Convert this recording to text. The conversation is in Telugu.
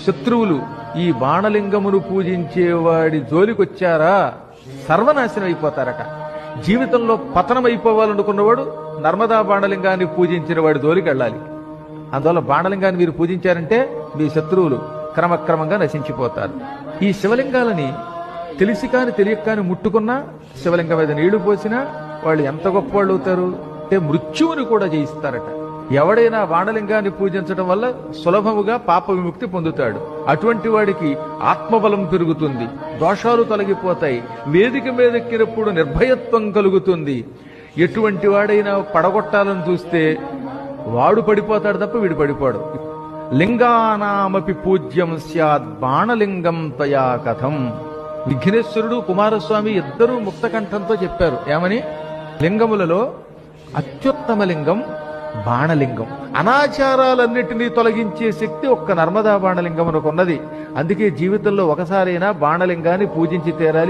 శత్రువులు ఈ బాణలింగమును పూజించేవాడి జోలికొచ్చారా సర్వనాశనం అయిపోతారట. జీవితంలో పతనం అయిపోవాలనుకున్నవాడు నర్మదా బాణలింగాన్ని పూజించిన వాడి జోలికి వెళ్ళాలి. అందువల్ల బాణలింగాన్ని మీరు పూజించారంటే మీ శత్రువులు క్రమక్రమంగా నశించిపోతారు. ఈ శివలింగాలని తెలిసి కాని తెలియక కాని ముట్టుకున్నా, శివలింగం మీద నీళ్లు పోసినా వాళ్ళు ఎంత గొప్ప వాళ్ళు అవుతారు అంటే మృత్యువుని కూడా జయిస్తారట. ఎవడైనా బాణలింగాన్ని పూజించడం వల్ల సులభముగా పాప విముక్తి పొందుతాడు. అటువంటి వాడికి ఆత్మబలం పెరుగుతుంది, దోషాలు తొలగిపోతాయి, వేదిక మీదెక్కినప్పుడు నిర్భయత్వం కలుగుతుంది. ఎటువంటి వాడైనా పడగొట్టాలని చూస్తే వాడు పడిపోతాడు తప్ప వీడు పడిపోడు. లింగానామపి పూజ్యం స్యాద్ బాణలింగం తయా కథం. విఘ్నేశ్వరుడు కుమారస్వామి ఇద్దరూ ముక్తకంఠంతో చెప్పారు. ఏమని? లింగములలో అత్యుత్తమ లింగం బాణలింగం. అనాచారాలన్నిటినీ తొలగించే శక్తి ఒక్క నర్మదా బాణలింగమునకున్నది. అందుకే జీవితంలో ఒకసారైనా బాణలింగాన్ని పూజించి తీరాలి.